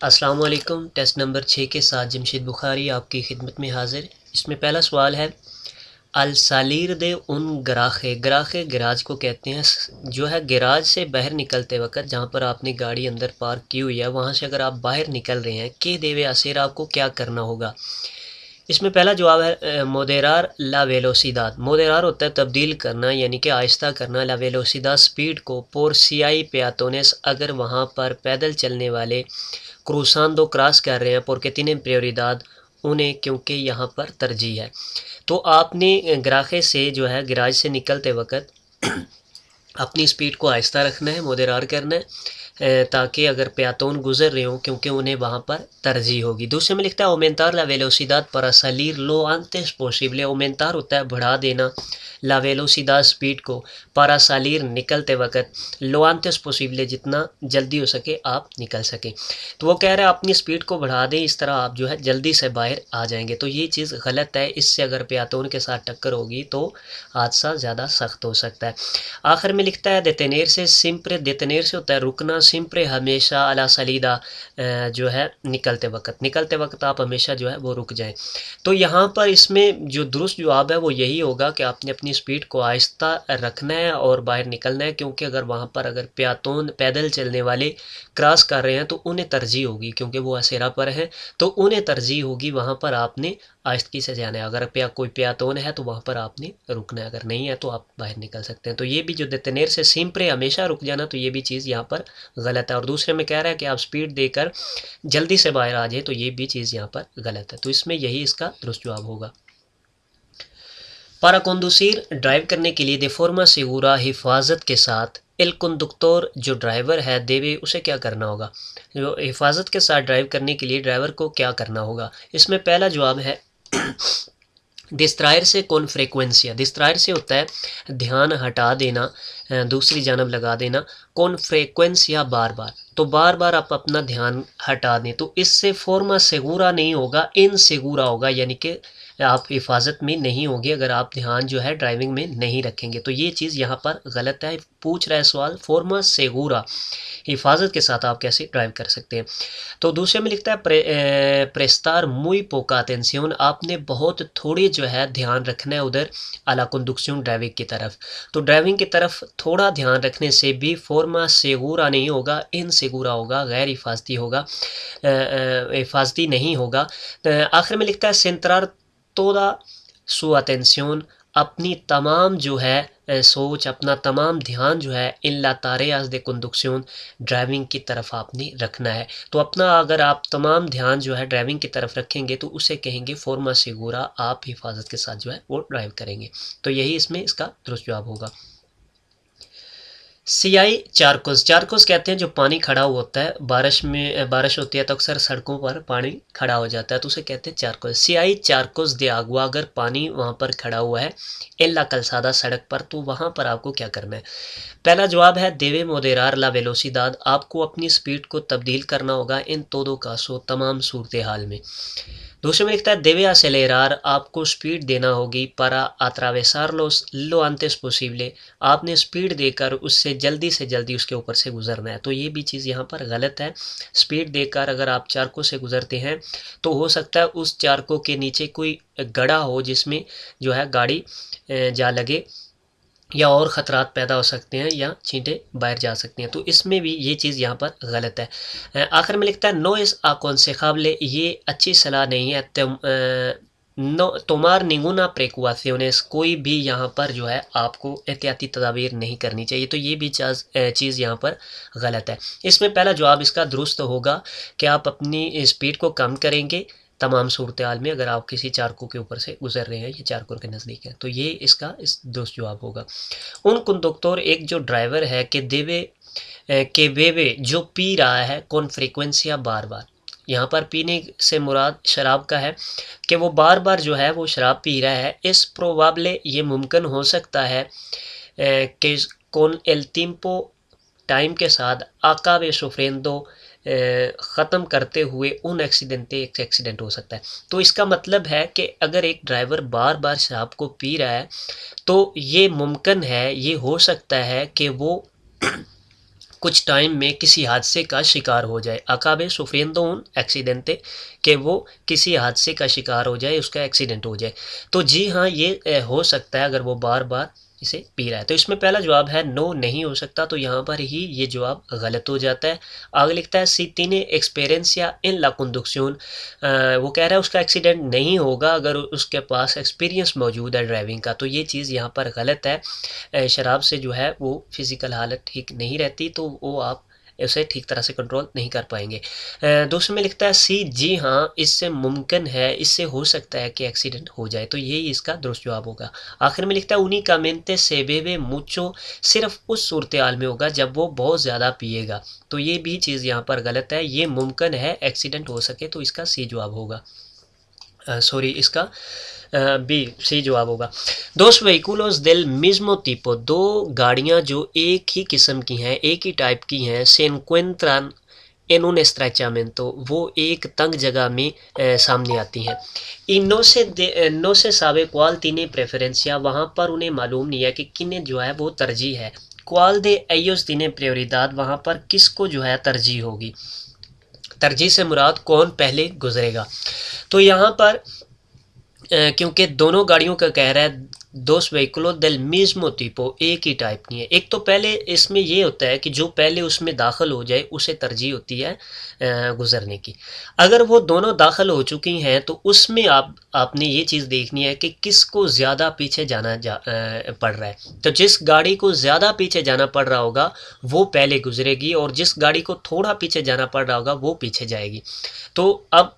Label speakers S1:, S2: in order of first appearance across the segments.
S1: अस्सलाम वालेकुम। Test number 6 के साथ जमशेद बुखारी आपकी खिदमत में हाज़िर। इसमें पहला सवाल है, अल सालीर दे उन गराखे गराखे गराज को कहते हैं, जो है गराज से बाहर निकलते वक्त जहाँ पर आपने गाड़ी अंदर पार्क की हुई है वहाँ से अगर आप बाहर निकल रहे हैं के देवे असेर आपको क्या करना होगा। इसमें पहला जवाब है मोदेरार ला वेलोसिदाद। मोदेरार होता है तब्दील करना यानी कि आहिस्ता करना, ला वेलोसिदाद स्पीड को, पोर सियाई पेयातोनेस अगर वहाँ पर पैदल चलने वाले क्रूसांदो क्रॉस कर रहे हैं, porque tienen prioridad उन्हें क्योंकि यहाँ पर तरजीह है। तो आपने ग्राखे से जो है गराज से निकलते वक्त अपनी स्पीड को आहिस्ता रखना है, मोदेरार करना है ताकि अगर प्यातोन गुजर रहे हों क्योंकि उन्हें वहाँ पर तरजीह होगी। दूसरे में लिखता है ओमेंतार ला वेलोसिदाद para salir lo antes posible। ओमेंतार होता है बढ़ा देना, ला वेलोसिदाद स्पीड को, para salir निकलते वक्त, lo antes posible जितना जल्दी हो सके आप निकल सकें। तो वो कह रहे हैं अपनी स्पीड को बढ़ा दें, इस तरह आप जो है जल्दी से बाहर आ जाएंगे। तो ये चीज़ गलत है, इससे अगर प्यातोन के साथ टक्कर होगी तो हादसा ज़्यादा सख्त हो सकता है। आखिर में लिखता है देतेनेर से सिंप्रे, देतेनेर से होता है रुकना, सिंप्रे हमेशा, अला सलीदा जो है निकलते वक्त आप हमेशा जो है वो रुक जाएं। तो यहाँ पर इसमें जो दुरुस्त जवाब है वो यही होगा कि आपने अपनी स्पीड को आहिस्ता रखना है और बाहर निकलना है, क्योंकि अगर वहाँ पर अगर प्यातोन पैदल चलने वाले क्रॉस कर रहे हैं तो उन्हें तरजीह होगी, क्योंकि वो असेरा पर हैं तो उन्हें तरजीह होगी, वहाँ पर आपने आहिस्तगी से जाना है। अगर कोई प्यातोन है तो वहाँ पर आपने रुकना है, अगर नहीं है तो आप बाहर निकल सकते हैं। तो ये भी जो देतेनेर से सिंप्रे हमेशा रुक जाना, तो ये भी चीज़ यहाँ पर गलत है। और दूसरे में कह रहा है कि आप स्पीड देकर जल्दी से बाहर आ जाए, तो ये भी चीज़ यहाँ पर गलत है। तो इसमें यही इसका दुरुस्त जवाब होगा। पारा कंदुसीर ड्राइव करने के लिए दे फॉर्मा सिगुरा हिफाजत के साथ, एल कंडक्टर जो ड्राइवर है देवे उसे क्या करना होगा। जो हिफाजत के साथ ड्राइव करने के लिए ड्राइवर को क्या करना होगा। इसमें पहला जवाब है डिस्ट्रायर से कौन फ्रेक्वेंसिया। डिस्ट्रायर से होता है ध्यान हटा देना, दूसरी जानब लगा देना, कौन फ्रेक्वेंसिया बार बार, तो बार बार आप अपना ध्यान हटा दें तो इससे फॉर्मा सेगूरा नहीं होगा, इन सेगूरा होगा, यानी कि आप हिफाजत में नहीं होंगे अगर आप ध्यान जो है ड्राइविंग में नहीं रखेंगे। तो ये चीज़ यहाँ पर गलत है। पूछ रहा है सवाल फॉर्मा सेगूरा, हिफाजत के साथ आप कैसे ड्राइव कर सकते हैं। तो दूसरे में लिखता है प्रेस्तार मुई पोका अटेंसियोन, आपने बहुत थोड़ी जो है ध्यान रखना है उधर अला कंडक्शन ड्राइविंग की तरफ। तो ड्राइविंग की तरफ थोड़ा ध्यान रखने से भी फॉर्मा सेगूरा नहीं होगा, इन सेगूरा होगा, गैर हिफाजती होगा, हिफाजती नहीं होगा। आखिर में लिखता है सेंट्रार तोदा सु अटेंसियोन, अपनी तमाम जो है सोच, अपना तमाम ध्यान जो है इन ला तारेयाज दे कंडक्शन ड्राइविंग की तरफ आपने रखना है। तो अपना अगर आप तमाम ध्यान जो है ड्राइविंग की तरफ रखेंगे तो उसे कहेंगे फॉर्मा सिगुरा, आप हिफाजत के साथ जो है वो ड्राइव करेंगे। तो यही इसमें इसका दुरुस्त जवाब होगा। सियाई चारकोस, चारकोस कहते हैं जो पानी खड़ा हुआ होता है, बारिश में बारिश होती है तो अक्सर सड़कों पर पानी खड़ा हो जाता है तो उसे कहते हैं चारकोस। सियाई चारकोस दे आगुआ, अगर पानी वहाँ पर खड़ा हुआ है एला कलसादा सड़क पर, तो वहाँ पर आपको क्या करना है। पहला जवाब है देवे मोदेरार ला वेलोसिदाद, आपको अपनी स्पीड को तब्दील करना होगा इन तोदो कासो तमाम सूरत हाल में। दूसरे में लिखता है देवे असेलेरार, आपको स्पीड देना होगी para atravesar lo antes posible, आपने स्पीड देकर उससे जल्दी उसके ऊपर से गुजरना है। तो ये भी चीज़ यहाँ पर गलत है। स्पीड देकर अगर आप चारकों से गुजरते हैं तो हो सकता है उस चारकों के नीचे कोई गड्ढा हो जिसमें जो है गाड़ी जा लगे, या और ख़तरात पैदा हो सकते हैं, या चींटें बाहर जा सकती हैं। तो इसमें भी ये चीज़ यहाँ पर गलत है। आखिर में लिखता है नो इस aconsejable, ये अच्छी सलाह नहीं है, नो तुम्हार निंगुना प्रेकुआciones, कोई भी यहाँ पर जो है आपको एहतियाती तदाबीर नहीं करनी चाहिए। तो ये भी चीज़ यहाँ पर गलत है। इसमें पहला जवाब इसका दुरुस्त होगा कि आप अपनी स्पीड को कम करेंगे तमाम सूरत हाल में अगर आप किसी चारकों के ऊपर से गुजर रहे हैं या चारकों के नज़दीक है। तो ये इसका इस दुरुस्त जवाब होगा। उन कंडक्टर, एक जो ड्राइवर है कि देवे के बेवे जो पी रहा है कौन फ्रीक्वेंसिया बार बार, यहाँ पर पीने से मुराद शराब का है कि वो बार बार जो है वो शराब पी रहा है। इस प्रोबाबले, ये मुमकिन हो सकता है कि कौन एल tiempo, टाइम के साथ, आकाबे सुफ्रेंदो, ख़त्म करते हुए उन एक्सीडेंटे, एक एक्सीडेंट हो सकता है। तो इसका मतलब है कि अगर एक ड्राइवर बार बार शराब को पी रहा है तो ये मुमकिन है, ये हो सकता है कि वो कुछ टाइम में किसी हादसे का शिकार हो जाए, अकाबे sufriendo un accidente, कि वो किसी हादसे का शिकार हो जाए, उसका एक्सीडेंट हो जाए। तो जी हाँ, ये हो सकता है अगर वो बार बार इसे पी रहा है। तो इसमें पहला जवाब है नो, नहीं हो सकता, तो यहाँ पर ही ये जवाब गलत हो जाता है। आगे लिखता है सी tiene experiencia en la conducción, वो कह रहा है उसका एक्सीडेंट नहीं होगा अगर उसके पास एक्सपीरियंस मौजूद है ड्राइविंग का, तो ये चीज़ यहाँ पर गलत है। शराब से जो है वो फिज़िकल हालत ठीक नहीं रहती, तो वो आप उसे ठीक तरह से कंट्रोल नहीं कर पाएंगे। दूसरे में लिखता है सी, जी हाँ, इससे मुमकिन है, इससे हो सकता है कि एक्सीडेंट हो जाए, तो यही इसका दुरुस्त जवाब होगा। आखिर में लिखता है उनिकामेंटे से बेबे मुचो, सिर्फ उस सूरत हाल में होगा जब वो बहुत ज़्यादा पिएगा, तो ये भी चीज़ यहाँ पर गलत है। ये मुमकिन है एक्सीडेंट हो सके, तो इसका सी जवाब होगा। सॉरी, इसका बी सी जवाब होगा। दोस व्हीकुलोस देल मिस्मो tipo, दो गाड़ियाँ जो एक ही किस्म की हैं, एक ही टाइप की हैं, se encuentran en un estrechamiento, वो एक तंग जगह में सामने आती हैं। y no se sabe cuál tiene preferencia, वहाँ पर उन्हें मालूम नहीं है कि किन्हें जो है वो तरजीह है। cuál de ellos tiene prioridad, वहाँ पर किसको जो है तरजीह होगी। तरजीह से मुराद कौन पहले गुजरेगा। तो यहाँ पर क्योंकि दोनों गाड़ियों का कह रहा है दोस व्हीकुलो del mismo tipo, एक ही टाइप की है। एक तो पहले इसमें ये होता है कि जो पहले उसमें दाखिल हो जाए उसे तरजीह होती है गुजरने की। अगर वो दोनों दाखिल हो चुकी हैं तो उसमें आपने ये चीज़ देखनी है कि किसको ज़्यादा पीछे जाना पड़ रहा है। तो जिस गाड़ी को ज़्यादा पीछे जाना पड़ रहा होगा वो पहले गुजरेगी, और जिस गाड़ी को थोड़ा पीछे जाना पड़ रहा होगा वो पीछे जाएगी। तो अब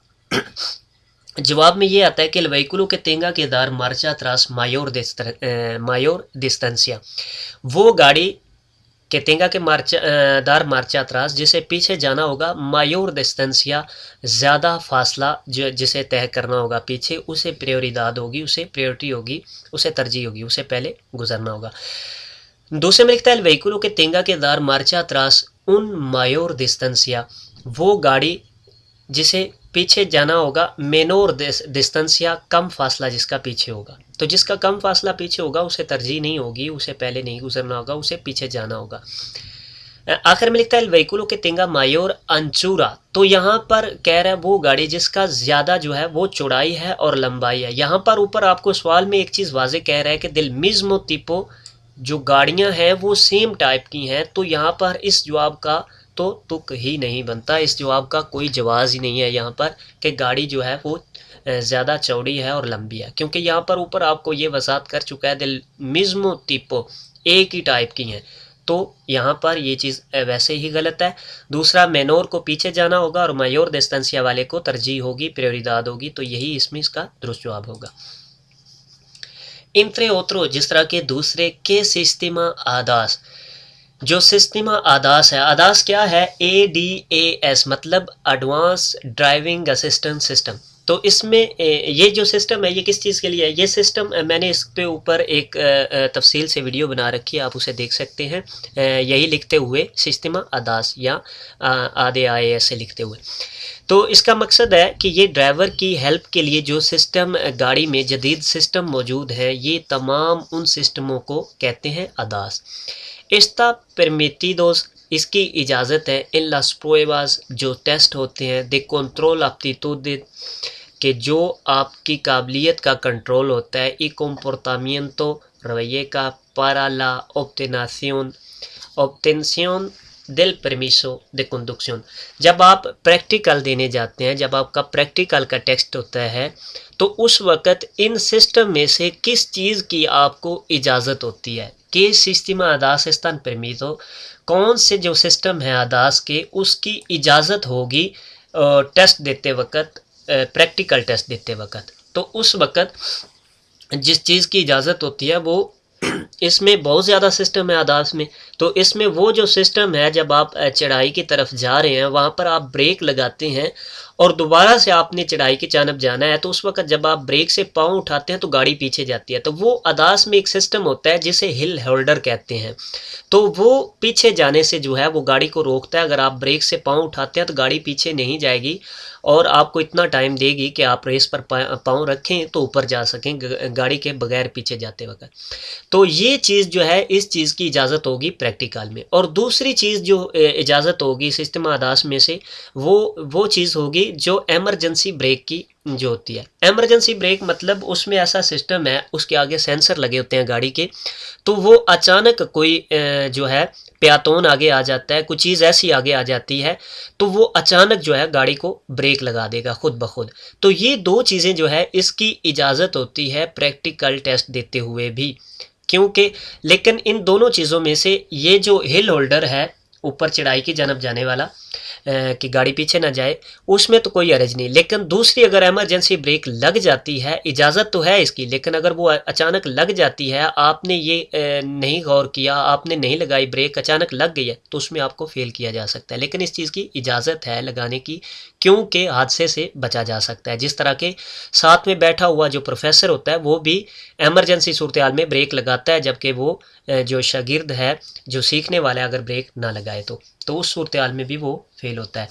S1: जवाब में ये आता है कि el vehículo que tenga que dar marcha atrás mayor distancia, वो गाड़ी के tenga que dar marcha atrás, जिसे पीछे जाना होगा, mayor distancia, ज़्यादा फासला जो जिसे तय करना होगा पीछे, उसे prioridad होगी, उसे priority होगी, उसे तरजीह होगी, उसे पहले गुजरना होगा। दूसरे में लिखता है el vehículo que tenga que dar marcha atrás un mayor distancia, वो गाड़ी जिसे पीछे जाना होगा मेनोर डिस्टेंसिया, कम फासला जिसका पीछे होगा। तो जिसका कम फासला पीछे होगा उसे तरजीह नहीं होगी, उसे पहले नहीं गुजरना होगा, उसे पीछे जाना होगा। आखिर में लिखता है व्हीकुलो के तेंगा मायोर अंचूरा, तो यहाँ पर कह रहा है वो गाड़ी जिसका ज़्यादा जो है वो चौड़ाई है और लंबाई है। यहाँ पर ऊपर आपको सवाल में एक चीज़ वाजे कह रहा है कि दिल मिज़्मो tipo, जो गाड़ियाँ हैं वो सेम टाइप की हैं, तो यहाँ पर इस जवाब का तो तुक ही नहीं बनता, इस जवाब का कोई जवाज़ ही नहीं है यहाँ पर कि गाड़ी जो है वो ज़्यादा चौड़ी है और लंबी है, क्योंकि यहाँ पर ऊपर आपको ये वजाहत कर चुका है दिल मिज़्मो tipo, एक ही टाइप की हैं, तो यहाँ पर ये चीज़ वैसे ही गलत है। दूसरा मेनोर को पीछे जाना होगा और मायोर डिस्टेंसिया वाले को तरजीह होगी, प्रायोरिदाद होगी, तो यही इसमें इसका दुरुस्त जवाब होगा। इंट्रे ओत्रो, जिस तरह के दूसरे के सिस्टमा आदास, जो सिस्टमा आदास है, आदास क्या है, ADAS मतलब एडवांस ड्राइविंग असिस्टेंट सिस्टम। तो इसमें ये जो सिस्टम है ये किस चीज़ के लिए है, ये सिस्टम मैंने इस पे ऊपर एक तफसील से वीडियो बना रखी है, आप उसे देख सकते हैं, यही लिखते हुए सिस्टमा आदास या ADAS से लिखते हुए। तो इसका मकसद है कि ये ड्राइवर की हेल्प के लिए जो सिस्टम गाड़ी में जदीद सिस्टम मौजूद हैं, ये तमाम उन सिस्टमों को कहते हैं आदास। Está permitidos, इसकी इजाज़त है, इन las pruebas, जो टेस्ट होते हैं, de control aptitude, कि जो आपकी काबिलियत का कंट्रोल होता है, y comportamiento, रवैये का, para la obtención del permiso de conducción, जब आप प्रैक्टिकल देने जाते हैं, जब आपका प्रैक्टिकल का टेस्ट होता है, तो उस वक़्त इन सिस्टम में से किस चीज़ की आपको इजाज़त होती है, कि सिस्टमा आदास están permitido, कौन से जो सिस्टम है आदास के उसकी इजाज़त होगी टेस्ट देते वक़्त, प्रैक्टिकल टेस्ट देते वक़्त। तो उस वक़्त जिस चीज़ की इजाज़त होती है वो इसमें बहुत ज़्यादा सिस्टम है आदास में, तो इसमें वो जो सिस्टम है जब आप चढ़ाई की तरफ जा रहे हैं वहाँ पर आप ब्रेक लगाते हैं और दोबारा से आपने चढ़ाई की जानब जाना है, तो उस वक्त जब आप ब्रेक से पाँव उठाते हैं तो गाड़ी पीछे जाती है। तो वो आदास में एक सिस्टम होता है जिसे हिल होल्डर कहते हैं, तो वो पीछे जाने से जो है वो गाड़ी को रोकता है। अगर आप ब्रेक से पाँव उठाते हैं तो गाड़ी पीछे नहीं जाएगी और आपको इतना टाइम देगी कि आप रेस पर पाँव रखें तो ऊपर जा सकें गाड़ी के बगैर पीछे जाते वक्त। तो ये चीज़ जो है इस चीज़ की इजाज़त होगी प्रैक्टिकल में। और दूसरी चीज़ जो इजाज़त होगी सिस्टम आदास में से वो चीज़ होगी जो एमरजेंसी ब्रेक की जो होती है। एमरजेंसी ब्रेक मतलब उसमें ऐसा सिस्टम है, उसके आगे सेंसर लगे होते हैं गाड़ी के, तो वो अचानक कोई जो है प्यातोन आगे आ जाता है, कुछ चीज़ ऐसी आगे आ जाती है, तो वो अचानक जो है गाड़ी को ब्रेक लगा देगा खुद ब खुद। तो ये दो चीज़ें जो है इसकी इजाज़त होती है प्रैक्टिकल टेस्ट देते हुए भी, क्योंकि लेकिन इन दोनों चीज़ों में से ये जो हिल होल्डर है ऊपर चढ़ाई की जानब जाने वाला कि गाड़ी पीछे ना जाए, उसमें तो कोई हर्ज नहीं। लेकिन दूसरी अगर इमरजेंसी ब्रेक लग जाती है, इजाज़त तो है इसकी, लेकिन अगर वो अचानक लग जाती है, आपने ये नहीं गौर किया, आपने नहीं लगाई ब्रेक, अचानक लग गई है, तो उसमें आपको फेल किया जा सकता है। लेकिन इस चीज़ की इजाज़त है लगाने की, क्योंकि हादसे से बचा जा सकता है। जिस तरह के साथ में बैठा हुआ जो प्रोफेसर होता है वो भी एमरजेंसी सूरत हाल में ब्रेक लगाता है, जबकि वो जो शागिर्द है जो सीखने वाला है अगर ब्रेक ना लगाए तो उस सूरत हाल में भी वो फेल होता है।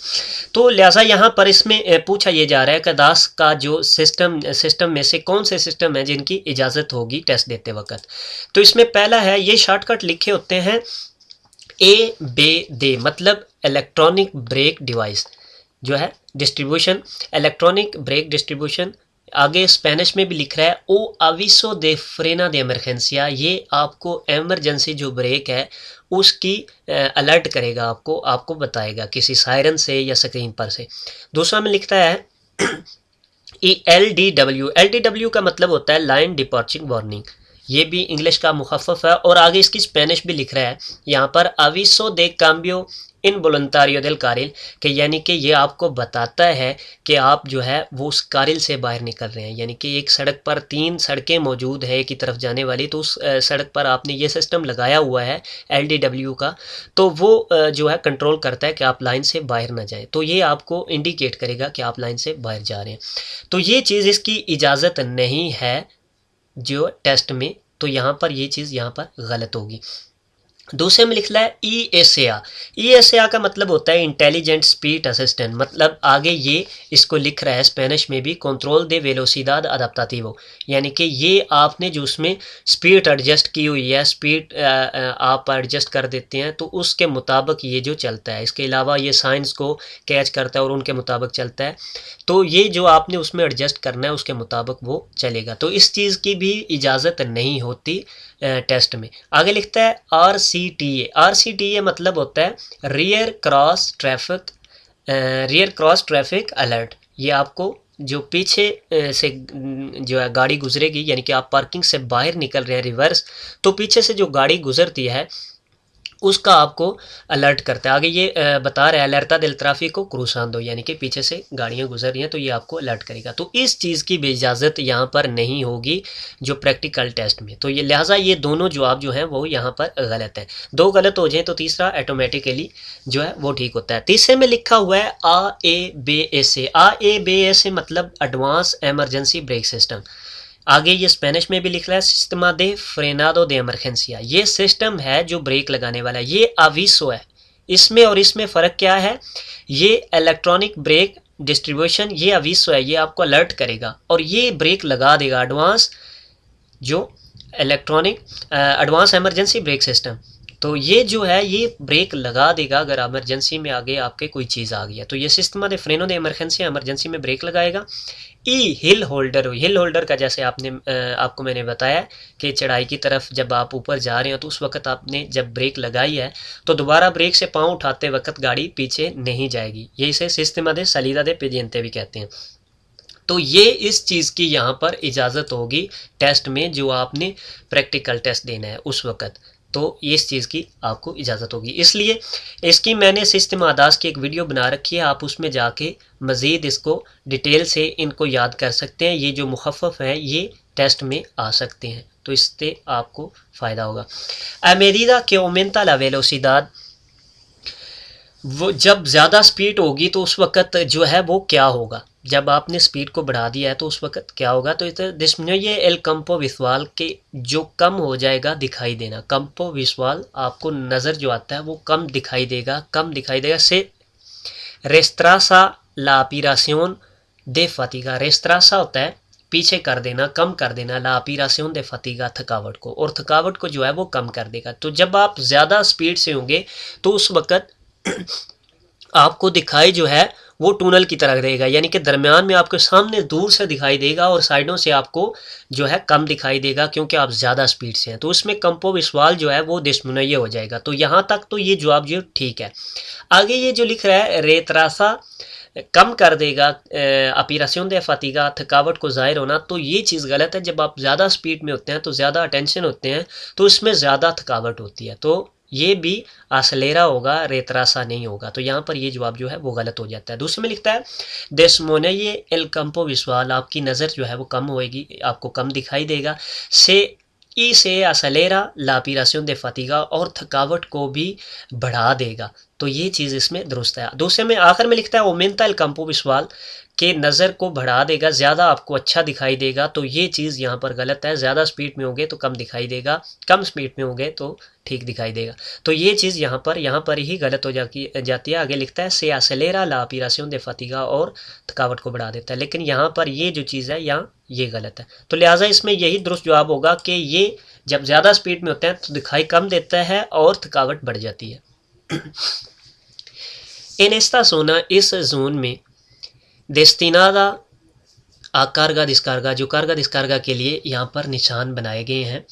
S1: तो लिहाजा यहाँ पर इसमें पूछा ये जा रहा है कि दास का जो सिस्टम में से कौन से सिस्टम है जिनकी इजाज़त होगी टेस्ट देते वक्त। तो इसमें पहला है, ये शॉर्टकट लिखे होते हैं ABD, मतलब इलेक्ट्रॉनिक ब्रेक डिवाइस जो है डिस्ट्रीब्यूशन, इलेक्ट्रॉनिक ब्रेक डिस्ट्रीब्यूशन। आगे स्पेनिश में भी लिख रहा है ओ अविसो दे फ्रेना दे एमरजेंसिया, ये आपको एमरजेंसी जो ब्रेक है उसकी अलर्ट करेगा, आपको बताएगा किसी सायरन से या स्क्रीन पर से। दूसरा में लिखता है LDW का मतलब होता है लाइन डिपार्चर वार्निंग, ये भी इंग्लिश का मुखफ़फ़ है। और आगे इसकी स्पेनिश भी लिख रहा है यहाँ पर अविसो दे काम्बियो इन वोलंतारियो देल कारिल, कि यानी कि ये आपको बताता है कि आप जो है वो उस कारिल से बाहर निकल रहे हैं। यानी कि एक सड़क पर 3 सड़कें मौजूद है एक ही तरफ जाने वाली, तो उस सड़क पर आपने ये सिस्टम लगाया हुआ है LDW का, तो वो जो है कंट्रोल करता है कि आप लाइन से बाहर ना जाएं, तो ये आपको इंडिकेट करेगा कि आप लाइन से बाहर जा रहे हैं। तो ये चीज़ इसकी इजाज़त नहीं है जो टेस्ट में, तो यहाँ पर ये चीज़ यहाँ पर गलत होगी। दूसरे में लिखना है ESA का मतलब होता है इंटेलिजेंट स्पीड असिस्टेंट, मतलब आगे ये इसको लिख रहा है स्पेनिश में भी कंट्रोल दे वेलोसिदाद अडाप्टाटिवो, यानी कि ये आपने जो उसमें स्पीड एडजस्ट की हुई है, स्पीड आप एडजस्ट कर देते हैं तो उसके मुताबिक ये जो चलता है। इसके अलावा ये साइंस को कैच करता है और उनके मुताबिक चलता है, तो ये जो आपने उसमें एडजस्ट करना है उसके मुताबिक वो चलेगा। तो इस चीज़ की भी इजाज़त नहीं होती टेस्ट में। आगे लिखता है RCTA मतलब होता है रियर क्रॉस ट्रैफिक अलर्ट। ये आपको जो पीछे से जो है गाड़ी गुजरेगी, यानी कि आप पार्किंग से बाहर निकल रहे हैं रिवर्स, तो पीछे से जो गाड़ी गुजरती है उसका आपको अलर्ट करता है। आगे ये बता रहा है अलर्टा दिल ट्राफिको क्रूसांदो, यानी कि पीछे से गाड़ियां गुजर रही हैं तो ये आपको अलर्ट करेगा। तो इस चीज़ की भी इजाज़त यहाँ पर नहीं होगी जो प्रैक्टिकल टेस्ट में। तो ये लिहाजा ये दोनों जवाब जो हैं वो यहाँ पर गलत है। 2 गलत हो जाए तो तीसरा ऑटोमेटिकली जो है वो ठीक होता है। तीसरे में लिखा हुआ है AABSA मतलब एडवांस एमरजेंसी ब्रेक सिस्टम। आगे ये स्पेनिश में भी लिख रहा है सिस्टमा दे फ्रेनादो दे एमरजेंसिया, ये सिस्टम है जो ब्रेक लगाने वाला है। ये अविसो है, इसमें और इसमें फ़र्क क्या है, ये इलेक्ट्रॉनिक ब्रेक डिस्ट्रीब्यूशन, ये अविसो है, ये आपको अलर्ट करेगा और ये ब्रेक लगा देगा एडवांस जो electronic advance emergency brake system. तो ये जो है ये ब्रेक लगा देगा अगर एमरजेंसी में आगे आपके कोई चीज़ आ गई है। तो ये सिस्टम दे फ्रेनो दे एमरजेंसी में ब्रेक लगाएगा। हिल होल्डर का जैसे आपको मैंने बताया कि चढ़ाई की तरफ जब आप ऊपर जा रहे हो तो उस वक्त आपने जब ब्रेक लगाई है तो दोबारा ब्रेक से पाँव उठाते वक्त गाड़ी पीछे नहीं जाएगी। ये इसे सिस्टम दे सलीदा दे पेजेंते भी कहते हैं। तो ये इस चीज़ की यहाँ पर इजाज़त होगी टेस्ट में, जो आपने प्रैक्टिकल टेस्ट देना है उस वक़्त, तो इस चीज़ की आपको इजाज़त होगी। इसलिए इसकी मैंने सिस्टम आदास की एक वीडियो बना रखी है, आप उसमें जाके मज़ीद इसको डिटेल से इनको याद कर सकते हैं। ये जो मुखफ़फ़ है ये टेस्ट में आ सकते हैं, तो इससे आपको फ़ायदा होगा। A medida que aumenta la velocidad, वो जब ज़्यादा स्पीड होगी तो उस वक़्त जो है वो क्या होगा, जब आपने स्पीड को बढ़ा दिया है तो उस वक़्त क्या होगा। तो डिस्मिनुye एल कंपो विजुअल के जो कम हो जाएगा दिखाई देना, कंपो विजुअल आपको नज़र जो आता है वो कम दिखाई देगा से रेस्त्रासा ला पीरासियोन दे फातिगा, रेस्त्रासा होता है पीछे कर देना, कम कर देना ला अपीरासियोन दे फतीगा, थकावट को, और थकावट को जो है वो कम कर देगा। तो जब आप ज़्यादा स्पीड से होंगे तो उस वक़्त आपको दिखाई जो है वो टनल की तरह देगा, यानी कि दरमियान में आपके सामने दूर से दिखाई देगा और साइडों से आपको जो है कम दिखाई देगा, क्योंकि आप ज़्यादा स्पीड से हैं। तो उसमें कंपो विश्वाल जो है वो दुश्मनैया हो जाएगा। तो यहाँ तक तो ये जवाब जो ठीक है। आगे ये जो लिख रहा है रेतरासा कम कर देगा अपीरासियोन दे फतीगा, थकावट को ज़ाहिर होना, तो ये चीज़ गलत है। जब आप ज़्यादा स्पीड में होते हैं तो ज़्यादा अटेंशन होते हैं तो इसमें ज़्यादा थकावट होती है। तो ये भी असलेरा होगा, रेतरासा नहीं होगा। तो यहाँ पर ये जवाब जो है वो गलत हो जाता है। दूसरे में लिखता है देशमोने ये एल कंपो विश्वाल, आपकी नज़र जो है वो कम होएगी, आपको कम दिखाई देगा। से ई से असलेरा लापीरासियोन दे फतीगा, और थकावट को भी बढ़ा देगा। तो ये चीज़ इसमें दुरुस्त है। दूसरे में आखिर में लिखता है ओमेंता एल कंपो विश्वाल के नज़र को बढ़ा देगा, ज़्यादा आपको अच्छा दिखाई देगा। तो ये चीज़ यहाँ पर गलत है। ज़्यादा स्पीड में होंगे तो कम दिखाई देगा, कम स्पीड में होंगे तो ठीक दिखाई देगा। तो ये चीज़ यहाँ पर ही गलत हो जाती है। आगे लिखता है से असलेरा ला अपीरासियोन दे फतीगा, और थकावट को बढ़ा देता है। लेकिन यहाँ पर ये जो चीज़ है यहाँ ये गलत है। तो लिहाजा इसमें यही दुरुस्त जवाब होगा कि ये जब ज़्यादा स्पीड में होते हैं तो दिखाई कम देता है और थकावट बढ़ जाती है। इन एस्ता सोना, इस जोन में डेस्टिनादा कार्गा डिस्कार्गा, जो कार्गा डिस्कार्गा के लिए यहाँ पर निशान बनाए गए हैं।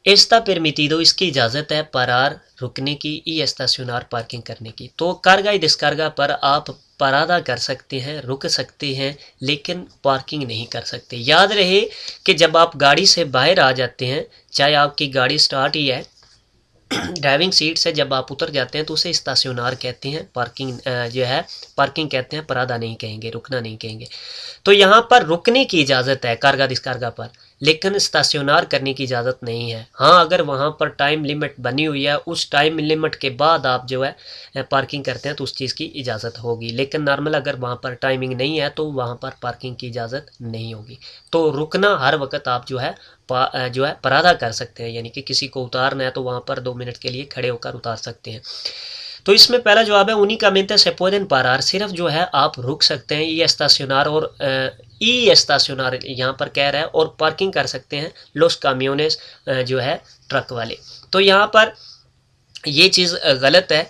S1: एस्ता परमिटिडो, इसकी इजाज़त है पारार रुकने की, ई एस्ताशनार पार्किंग करने की। तो कार्गा डिस्कार्गा पर आप परादा कर सकते हैं, रुक सकते हैं, लेकिन पार्किंग नहीं कर सकते। याद रहे कि जब आप गाड़ी से बाहर आ जाते हैं, चाहे आपकी गाड़ी स्टार्ट ही है, ड्राइविंग सीट से जब आप उतर जाते हैं तो उसे स्टेशनर कहते हैं, पार्किंग जो है पार्किंग कहते हैं, परादा नहीं कहेंगे, रुकना नहीं कहेंगे। तो यहाँ पर रुकने की इजाज़त है कार्गा डिस्कार्गा पर, लेकिन स्टेशनर करने की इजाज़त नहीं है। हाँ, अगर वहाँ पर टाइम लिमिट बनी हुई है, उस टाइम लिमिट के बाद आप जो है पार्किंग करते हैं तो उस चीज़ की इजाज़त होगी। लेकिन नॉर्मल अगर वहाँ पर टाइमिंग नहीं है तो वहाँ पर पार्किंग की इजाज़त नहीं होगी। तो रुकना हर वक्त आप जो है परादा कर सकते हैं, यानी कि किसी को उतारना है तो वहाँ पर 2 मिनट के लिए खड़े होकर उतार सकते हैं। तो इसमें पहला जवाब है उनिकामेंटे से pueden parar, सिर्फ जो है आप रुक सकते हैं। ई एस्ताशनार और ई एस्ताशनार यहाँ पर कह रहा है, और पार्किंग कर सकते हैं लोस कामियोनेस जो है ट्रक वाले। तो यहाँ पर ये चीज़ गलत है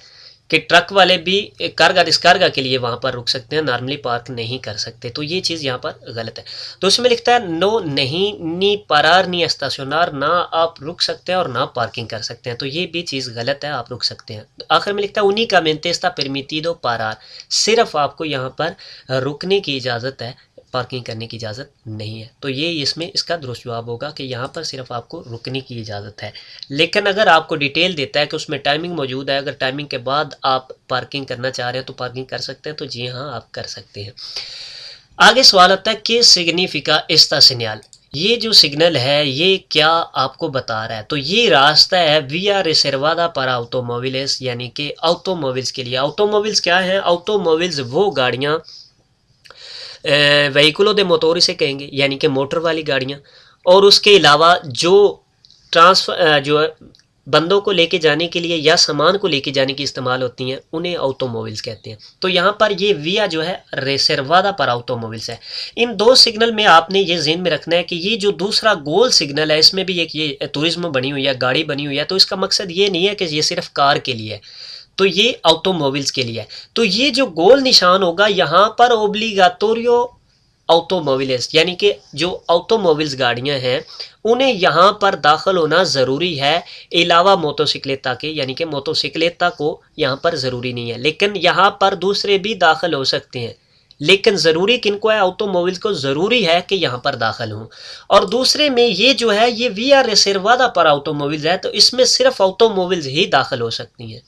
S1: कि ट्रक वाले भी कार्गा डिस्कार्गा के लिए वहाँ पर रुक सकते हैं, नॉर्मली पार्क नहीं कर सकते। तो ये चीज़ यहाँ पर गलत है। तो उसमें लिखता है नो नहीं, नी पारार नी एस्ताशनार, ना आप रुक सकते हैं और ना पार्किंग कर सकते हैं। तो ये भी चीज़ गलत है, आप रुक सकते हैं। आखिर में लिखता है उन्हीं का मेंटेस्ता परमिटिडो पारार, सिर्फ आपको यहाँ पर रुकने की इजाज़त है, पार्किंग करने की इजाज़त नहीं है। तो ये इसमें इसका दुरुस्त जवाब होगा कि यहाँ पर सिर्फ आपको रुकने की इजाज़त है। लेकिन अगर आपको डिटेल देता है कि उसमें टाइमिंग मौजूद है, अगर टाइमिंग के बाद आप पार्किंग करना चाह रहे हैं तो पार्किंग कर सकते हैं, तो जी हाँ आप कर सकते हैं। आगे सवाल आता है कि सिग्निफिका एस्ता सिग्नल, ये जो सिग्नल है ये क्या आपको बता रहा है। तो ये रास्ता है विया रिजर्वादा para ऑटोमोविल्स, यानी कि ऑटोमोबिल्स के लिए। ऑटोमोबिल्स क्या है? ऑटोमोबिल्स वो गाड़ियाँ व्हीकुलो दे मोटोर इसे कहेंगे, यानी कि मोटर वाली गाड़ियाँ, और उसके अलावा जो जो बंदों को लेके जाने के लिए या सामान को लेके जाने की इस्तेमाल होती हैं, उन्हें ऑटोमोबिल्स कहते हैं। तो यहाँ पर ये विया जो है रिजर्वादा para ऑटोमोबिल्स है। इन दो सिग्नल में आपने ये ज़हन में रखना है कि ये जो दूसरा गोल सिग्नल है, इसमें भी एक ये टूरिज्म बनी हुई है, गाड़ी बनी हुई है। तो इसका मकसद ये नहीं है कि ये सिर्फ कार के लिए है, तो ये ऑटोमोबिल्स के लिए है। तो ये जो गोल निशान होगा यहाँ पर ओब्लिगाटोरियो ऑटोमोबिल्स, यानी कि जो ऑटोमोबिल्स गाड़ियाँ हैं उन्हें यहाँ पर दाखिल होना ज़रूरी है, अलावा मोटोसिक्लेता के, यानी कि मोटोसिक्लेता को यहाँ पर ज़रूरी नहीं है। लेकिन यहाँ पर दूसरे भी दाखिल हो सकते हैं, लेकिन ज़रूरी किनको है? ऑटोमोबिल्स को ज़रूरी है कि यहाँ पर दाखिल हों। और दूसरे में ये जो है ये विया रिजर्वादा para ऑटोमोबिल्स है, तो इसमें सिर्फ ऑटोमोबिल्स ही दाखिल हो सकती हैं।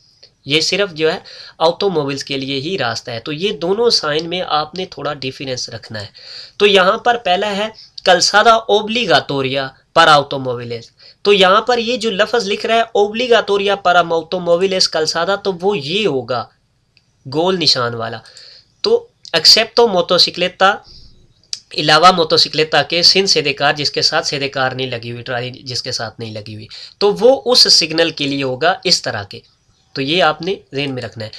S1: ये सिर्फ जो है ऑटोमोबिल्स के लिए ही रास्ता है। तो ये दोनों साइन में आपने थोड़ा डिफरेंस रखना है। तो यहाँ पर पहला है कलसादा ओब्लिगाटोरिया para ऑटोमोबिल्स। तो यहाँ पर ये जो लफ्ज़ लिख रहा है ओब्लिगाटोरिया para ऑटोमोबिल्स कलसादा, तो वो ये होगा गोल निशान वाला। तो एक्सेप्टो मोटोसिक्लेता, अलावा मोटोसिक्लेता के सिन सेदेकार, जिसके साथ सेदेकार नहीं लगी हुई, ट्राली जिसके साथ नहीं लगी हुई, तो वो उस सिग्नल के लिए होगा इस तरह के। तो ये आपने ध्यान में रखना है।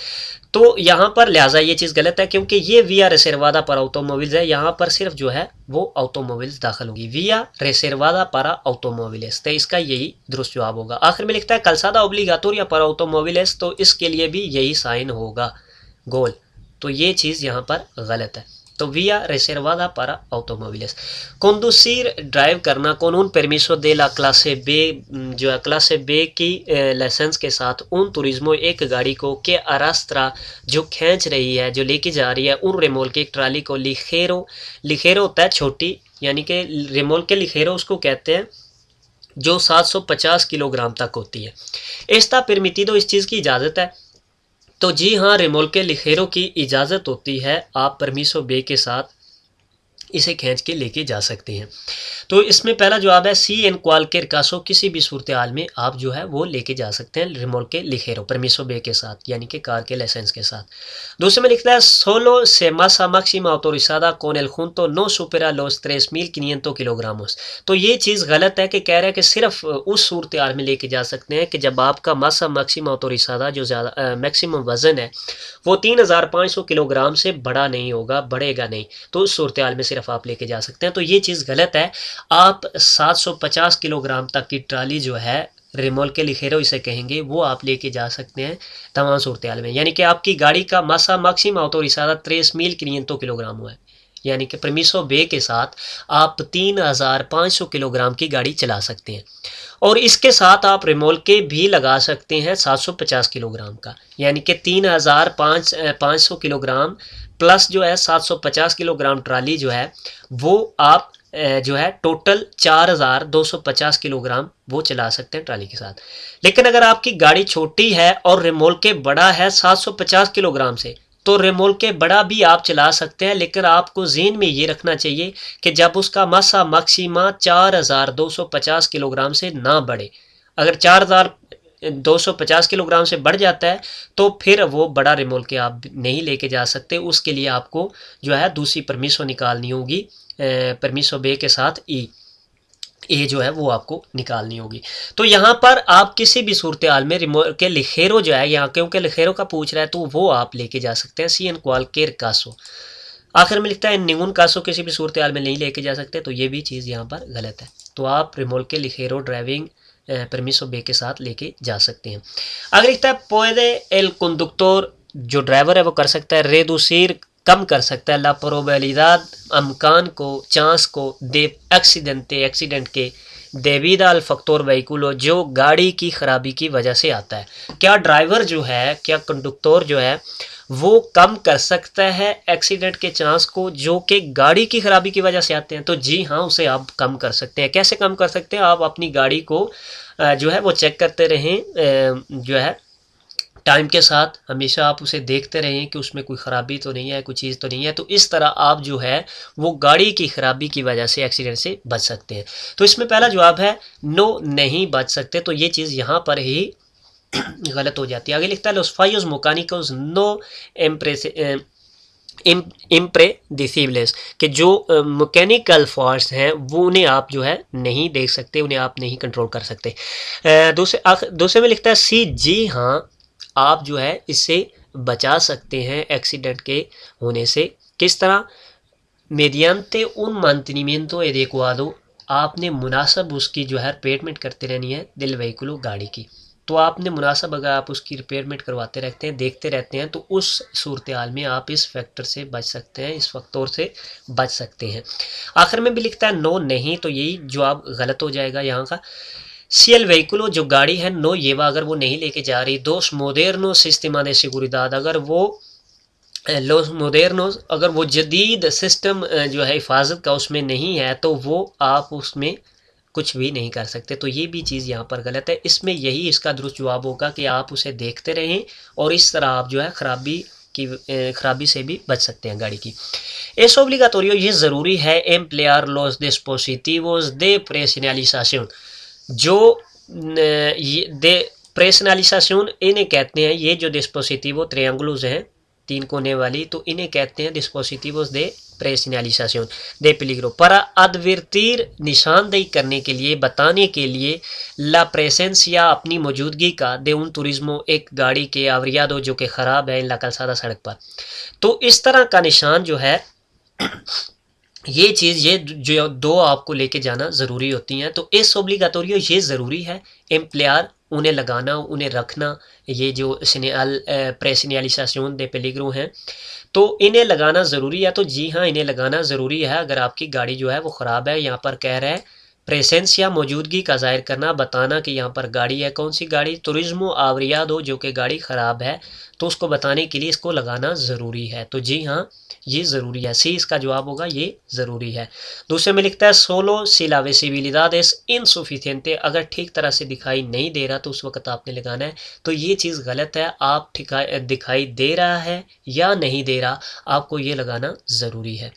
S1: तो यहाँ पर लिहाजा ये चीज़ गलत है, क्योंकि ये विया रिजर्वादा para ऑटोमोबाइल्स है, यहाँ पर सिर्फ जो है वो ऑटोमोबाइल्स दाखिल होगी, विया रिजर्वादा para ऑटोमोबाइल्स, तो इसका यही दुरुस्त जवाब होगा। आखिर में लिखता है calzada obligatoria para ऑटोमोबाइल्स, तो इसके लिए भी यही साइन होगा गोल, तो ये चीज़ यहाँ पर गलत है। तो vía reservada para automóviles। conducir drive करना con un permiso de la clase B, जो है क्लासे बे की लाइसेंस के साथ उन तुरिज्मो एक गाड़ी को के arrastra जो खींच रही है, जो लेके जा रही है उन रेमोल के एक ट्राली को लिखेरो, लिखेरो होता है छोटी, यानी कि रेमोल के लिखेरो उसको कहते हैं, जो 750 किलोग्राम तक होती है। एस्ता परमिटिडो, इस चीज़ की इजाज़त है। तो जी हाँ, रेमोल्के लिखेरो की इजाज़त होती है, आप परमिसो बे के साथ इसे खींच के लेके जा सकते हैं। तो इसमें पहला जवाब है सी एन क्वालकेर कासो, किसी भी सूरत हाल में आप जो है वो लेके जा सकते हैं रेमोल्के लिखेरो परमिसो बे के साथ, यानी कि कार के लाइसेंस के साथ। दूसरे में लिखता है सोलो से मासा máxima autorizada con el junto no supera los 3500 किलोग्रामोस। तो ये चीज़ गलत है कि कह रहा है कि सिर्फ उस सूरत हाल में लेके जा सकते हैं कि जब आपका मासा máxima autorizada जो ज़्यादा मैक्सिमम वज़न है वो 3500 किलोग्राम से बड़ा नहीं होगा, बढ़ेगा नहीं, तो उस सूरत हाल में सिर्फ आप लेके जा सकते हैं। तो ये चीज़ गलत है। आप 750 किलोग्राम तक की ट्राली जो है रेमोल्के लिखेरो इसे कहेंगे, वो आप लेके जा सकते हैं तमाम सूरत हाल में, यानी कि आपकी गाड़ी का मासा máxima autorizada 3500 किलोग्राम हुआ है, यानी कि परमिसो बे के साथ आप 3500 किलोग्राम की गाड़ी चला सकते हैं। और इसके साथ आप रेमोल्के भी लगा सकते हैं 750 किलोग्राम का, यानी कि 3500 किलोग्राम प्लस जो है 750 किलोग्राम ट्राली जो है वो आप जो है टोटल 4250 किलोग्राम वो चला सकते हैं ट्राली के साथ। लेकिन अगर आपकी गाड़ी छोटी है और रेमोल्के बड़ा है 750 किलोग्राम से, तो रेमोल्के बड़ा भी आप चला सकते हैं, लेकिन आपको ज़हन में ये रखना चाहिए कि जब उसका मासा मैक्सिमा 4250 किलोग्राम से ना बढ़े। अगर 4250 किलोग्राम से बढ़ जाता है तो फिर वो बड़ा रेमोल्के आप नहीं लेके जा सकते, उसके लिए आपको जो है दूसरी परमिसो निकालनी होगी, परमिसो बे के साथ ए जो है वो आपको निकालनी होगी। तो यहाँ पर आप किसी भी सूरत हाल में रेमोल्के लिखेरो जो है, यहाँ क्योंकि लिखेरो का पूछ रहा है तो वो आप लेके जा सकते हैं सी एन क्वालकेर कासो। आखिर में लिखता है निगुन कासो किसी भी सूरत हाल में नहीं लेके जा सकते, तो ये भी चीज़ यहाँ पर गलत है। तो आप रेमोल्के लिखेरो ड्राइविंग परमिसो बे के साथ लेके जा सकते हैं। अगर लिखता है पुede el conductor, जो ड्राइवर है वो कर सकता है रेडुसिर, कम कर सकता है ला प्रोबेबिलिडad, अमकान को, चांस को दे एक्सीडेंट के debido al factor vehículo, जो गाड़ी की ख़राबी की वजह से आता है। क्या ड्राइवर जो है, क्या कंडक्टर जो है वो कम कर सकता है एक्सीडेंट के चांस को जो कि गाड़ी की ख़राबी की वजह से आते हैं? तो जी हाँ, उसे आप कम कर सकते हैं। कैसे कम कर सकते हैं? आप अपनी गाड़ी को जो है वो चेक करते रहें, जो है टाइम के साथ हमेशा आप उसे देखते रहें कि उसमें कोई ख़राबी तो नहीं है, कोई चीज़ तो नहीं है, तो इस तरह आप जो है वो गाड़ी की ख़राबी की वजह से एक्सीडेंट से बच सकते हैं। तो इसमें पहला जवाब है नो, नहीं बच सकते, तो ये चीज़ यहाँ पर ही गलत हो जाती है। आगे लिखता है los fallos mecánicos no इम्प्रेडिसिबल्स, कि जो मैकेनिकल फॉल्ट्स हैं वो उन्हें आप जो है नहीं देख सकते, उन्हें आप नहीं कंट्रोल कर सकते। दूसरे में लिखता है सी, जी हाँ, आप जो है इससे बचा सकते हैं एक्सीडेंट के होने से। किस तरह? mediante un mantenimiento adecuado, आपने मुनासब उसकी जो है रिपेयरमेंट करते रहनी है दिल वहीकुलो, गाड़ी की। तो आपने मुनासब अगर आप उसकी रिपेयरमेंट करवाते रहते हैं, देखते रहते हैं, तो उस सूरत हाल में आप इस फैक्टर से बच सकते हैं, इस फैक्टर से बच सकते हैं। आखिर में भी लिखता है नो, नहीं, तो यही जवाब गलत हो जाएगा यहाँ का। सी एल वहीकुलो, जो गाड़ी है नो येवा, अगर वो नहीं लेके जा रही। दोस मोदेर्नो सिस्टमा de seguridad, अगर वो लोस मोदेर्नोस, अगर वो जदीद सिस्टम जो है हिफाजत का उसमें नहीं है, तो वो आप उसमें कुछ भी नहीं कर सकते। तो ये भी चीज़ यहाँ पर गलत है। इसमें यही इसका दुरुस्त जवाब होगा कि आप उसे देखते रहें और इस तरह आप जो है ख़राबी से भी बच सकते हैं गाड़ी की। Es obligatorio, ये ज़रूरी है emplear los dispositivos de personalización, जो दे पर्सनलाइजेशन इन्हें कहते हैं। ये जो डिस्पोजिटिव ट्रायंगल्स हैं 3 कोने वाली, तो इन्हें कहते हैं डिस्पोजिटिवोस दे प्रेसिनालिzación दे peligro। para advertir निशानदेही करने के लिए, बताने के लिए, ला प्रेसेंसिया अपनी मौजूदगी का, दे उन तुरिज्मो एक गाड़ी के, आवरियादो जो कि ख़राब है, इन ला calzada सड़क पर। तो इस तरह का निशान जो है ये चीज़, ये जो दो आपको लेके जाना ज़रूरी होती हैं। तो इस ओब्लिगाटोरियो ये ज़रूरी है, एम्प्लेयर उन्हें लगाना, उन्हें रखना, ये जो प्रेसिनालिzación दे पेलिग्रो हैं, तो इन्हें लगाना ज़रूरी है। तो जी हाँ, इन्हें लगाना ज़रूरी है अगर आपकी गाड़ी जो है वो ख़राब है। यहाँ पर कह रहा है प्रेजेंस या मौजूदगी का ज़ाहिर करना, बताना कि यहाँ पर गाड़ी है। कौन सी गाड़ी? तुरिज्मो आवरियादो, जो कि गाड़ी ख़राब है, तो उसको बताने के लिए इसको लगाना ज़रूरी है। तो जी हाँ, ये ज़रूरी है। सी इसका जवाब होगा, ये ज़रूरी है। दूसरे में लिखता है सोलो सी ला विजिबिलिडad es insuficiente, अगर ठीक तरह से दिखाई नहीं दे रहा तो उस वक्त आपने लगाना है। तो ये चीज़ गलत है, आप दिखाई दे रहा है या नहीं दे रहा, आपको ये लगाना ज़रूरी है।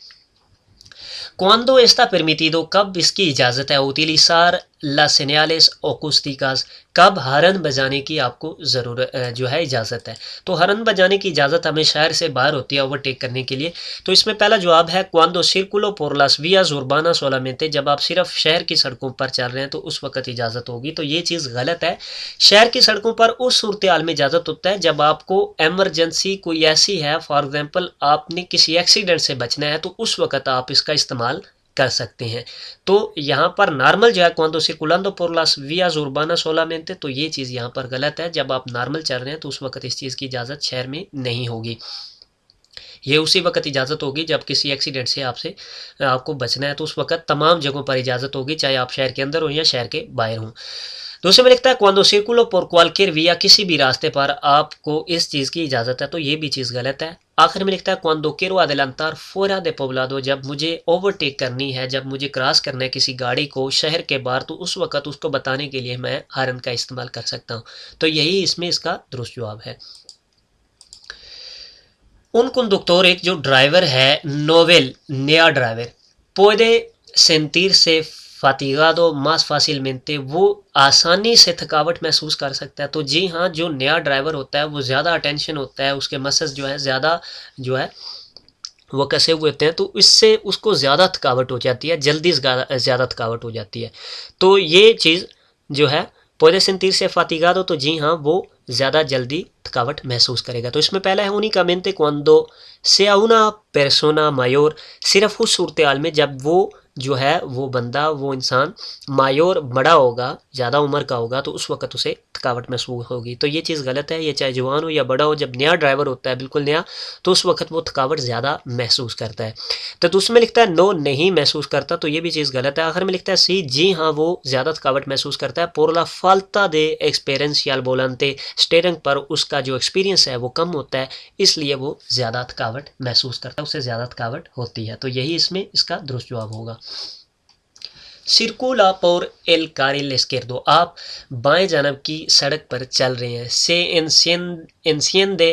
S1: Cuando está permitido, कब इसकी इजाज़त है? utilizar las señales acústicas, कब हॉर्न बजाने की आपको ज़रूरत जो है इजाज़त है? तो हॉर्न बजाने की इजाज़त हमें शहर से बाहर होती है ओवरटेक करने के लिए। तो इसमें पहला जवाब है cuando circulo por las vías urbanas solamente, जब आप सिर्फ शहर की सड़कों पर चल रहे हैं तो उस वक्त इजाज़त होगी। तो ये चीज़ गलत है। शहर की सड़कों पर उस सूरत हाल में इजाज़त होता है जब आपको एमरजेंसी कोई ऐसी है, फॉर एग्ज़ाम्पल आपने किसी एक्सीडेंट से बचना है, तो उस वक्त आप इसका इस्तेमाल कर सकते हैं। तो यहाँ पर नॉर्मल जो है cuando circulando por las vías urbanas solamente, तो ये चीज़ यहाँ पर गलत है। जब आप नॉर्मल चल रहे हैं तो उस वक्त इस चीज़ की इजाज़त शहर में नहीं होगी। ये उसी वक्त इजाज़त होगी जब किसी एक्सीडेंट से आपको बचना है, तो उस वक्त तमाम जगहों पर इजाज़त होगी, चाहे आप शहर के अंदर हो या शहर के बाहर हों। दूसरे में लिखता है cuando circulo por cualquier vía, किसी भी रास्ते पर आपको इस चीज़ की इजाज़त है, तो ये भी चीज़ गलत है। आखिर में लिखता है cuando quiero adelantar fuera de poblado, जब मुझे ओवरटेक करनी है, जब मुझे क्रॉस करना है किसी गाड़ी को शहर के बाहर, तो उस वक्त उसको बताने के लिए मैं हॉर्न का इस्तेमाल कर सकता हूँ। तो यही इसमें इसका दुरुस्त जवाब है। un conductor, एक जो ड्राइवर है, नोवेल नया driver, puede sentirse fatigado más fácilmente, वो आसानी से थकावट महसूस कर सकता है। तो जी हाँ, जो नया ड्राइवर होता है वो ज़्यादा अटेंशन होता है, उसके मसल्स जो है ज़्यादा जो है वो कसे हुए होते हैं, तो इससे उसको ज़्यादा थकावट हो जाती है, जल्दी ज़्यादा थकावट हो जाती है। तो ये चीज़ जो है puede sentirse fatigado, तो जी हाँ, वो ज़्यादा जल्दी थकावट महसूस करेगा। तो इसमें पहला है únicamente cuando sea una persona mayor, सिर्फ उस सूरत हाल में जब वो जो है वो बंदा, वो इंसान मायोर बड़ा होगा, ज़्यादा उम्र का होगा, तो उस वक्त उसे थकावट महसूस होगी। तो ये चीज़ गलत है। ये चाहे जवान हो या बड़ा हो, जब नया ड्राइवर होता है बिल्कुल नया, तो उस वक्त वो थकावट ज़्यादा महसूस करता है। तो उसमें लिखता है नो, नहीं महसूस करता, तो ये भी चीज़ गलत है। आखिर में लिखता है सी, जी हाँ, वो ज़्यादा थकावट महसूस करता है। por la falta de experiencia al volante, steering पर उसका जो एक्सपीरियंस है वो कम होता है, इसलिए वो ज़्यादा थकावट महसूस करता है, उससे ज़्यादा थकावट होती है। तो यही इसमें इसका दुरुस्त जवाब होगा। सिरकुला por el carril izquierdo, आप बाएं जानब की सड़क पर चल रहे हैं। से enciende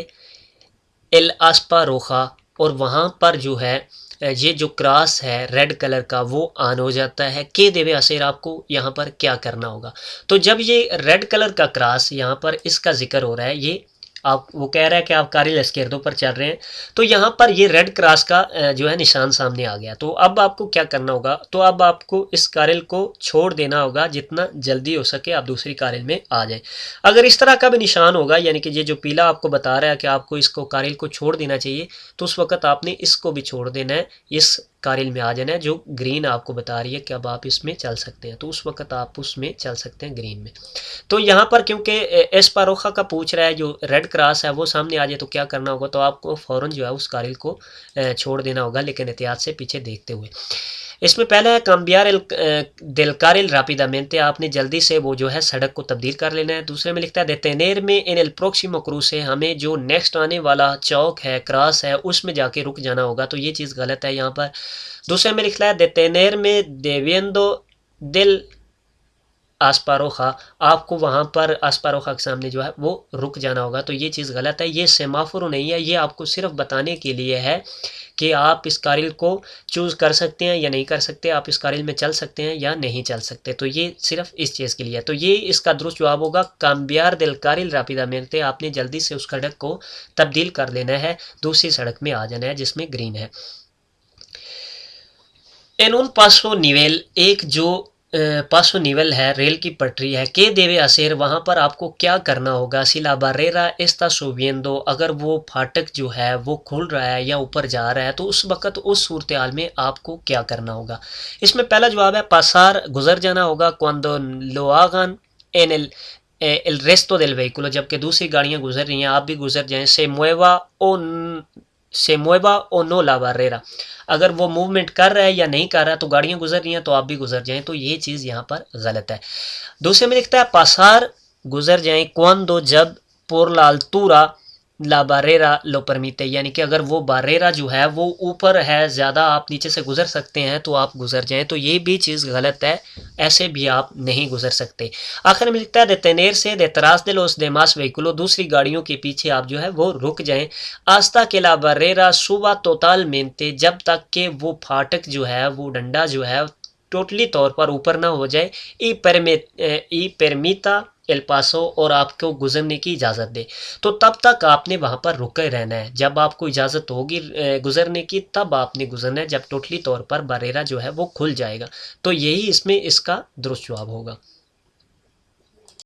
S1: el aspa roja, और वहाँ पर जो है ये जो क्रॉस है रेड कलर का वो ऑन हो जाता है। के देवे असेर, आपको यहाँ पर क्या करना होगा? तो जब ये रेड कलर का क्रॉस, यहाँ पर इसका जिक्र हो रहा है, ये आप वो कह रहा है कि आप कार्रिल एस्केर्दो पर चल रहे हैं, तो यहाँ पर ये रेड क्रॉस का जो है निशान सामने आ गया। तो अब आपको क्या करना होगा? तो अब आपको इस कार्रिल को छोड़ देना होगा, जितना जल्दी हो सके आप दूसरी कार्रिल में आ जाए। अगर इस तरह का भी निशान होगा, यानी कि ये जो पीला आपको बता रहा है कि आपको इसको कार्रिल को छोड़ देना चाहिए, तो उस वक्त आपने इसको भी छोड़ देना है, इस कार्रिल में आ जाना है। जो ग्रीन आपको बता रही है कि अब आप इसमें चल सकते हैं, तो उस वक्त आप उसमें चल सकते हैं, ग्रीन में। तो यहाँ पर क्योंकि एस्पारोखा का पूछ रहा है, जो रेड क्रॉस है वो सामने आ जाए तो क्या करना होगा? तो आपको फ़ौरन जो है उस कार्रिल को छोड़ देना होगा, लेकिन एहतियात से पीछे देखते हुए। इसमें पहला है cambiar del carril rápidamente, आपने जल्दी से वो जो है सड़क को तब्दील कर लेना है। दूसरे में लिखता है detenerme en el próximo cruce, हमें जो नेक्स्ट आने वाला चौक है, क्रॉस है, उसमें जाके रुक जाना होगा। तो ये चीज़ गलत है यहाँ पर। दूसरे में लिखता है detenerme debiendo del आस्पारोखा, आपको वहाँ पर आस्पारोखा के सामने जो है वो रुक जाना होगा। तो ये चीज़ गलत है। ये सेमाफोर नहीं है, ये आपको सिर्फ बताने के लिए है कि आप इस कारिल को चूज़ कर सकते हैं या नहीं कर सकते, आप इस कारिल में चल सकते हैं या नहीं चल सकते। तो ये सिर्फ इस चीज़ के लिए है। तो ये इसका दुरुस्त जवाब होगा काम्बियार दिल कारिल रापिदा मेंटे, आपने जल्दी से उस सड़क को तब्दील कर लेना है, दूसरी सड़क में आ जाना है जिसमें ग्रीन है। En un paso nivel, एक जो पासो निवल है, रेल की पटरी है, के देवे असेर, वहाँ पर आपको क्या करना होगा। सिला बारेरा एस्ता सुवियंदो, अगर वो फाटक जो है वो खुल रहा है या ऊपर जा रहा है तो उस वक़्त उस सूरत हाल में आपको क्या करना होगा। इसमें पहला जवाब है पासार, गुजर जाना होगा। क्वांदो लो आगान एन एल रेस्तो दिल वहीकुलो, जबकि दूसरी गाड़ियाँ गुजर रही हैं आप भी गुजर जाएँ। से मुएवा ओ नो ला बारेरा, अगर वो मूवमेंट कर रहा है या नहीं कर रहा, तो गाड़ियाँ गुजर रही हैं तो आप भी गुजर जाएं। तो ये चीज़ यहाँ पर गलत है। दूसरे में लिखता है पासार, गुजर जाएं। कौन दो, जब पोर लाल तूरा ला बारेरा लो परमीते, यानी कि अगर वो बारेरा जो है वो ऊपर है ज़्यादा, आप नीचे से गुजर सकते हैं तो आप गुजर जाएं। तो ये भी चीज़ गलत है, ऐसे भी आप नहीं गुजर सकते। आखिर में लिखता है दे तेनेर से दे तरास दे लोस दे मास वहीकुलो, दूसरी गाड़ियों के पीछे आप जो है वो रुक जाएं। आस्था के ला बारेरा सुबह तोताल मेनते, जब तक के वो फाटक जो है वो डंडा जो है टोटली तौर पर ऊपर ना हो जाए। ई परमीता एल पासो, और आपको गुजरने की इजाज़त दे। तो तब तक आपने वहाँ पर रुके रहना है। जब आपको इजाज़त होगी गुजरने की तब आपने गुजरना है, जब टोटली तौर पर बारेरा जो है वो खुल जाएगा। तो यही इसमें इसका दुरुस्त जवाब होगा।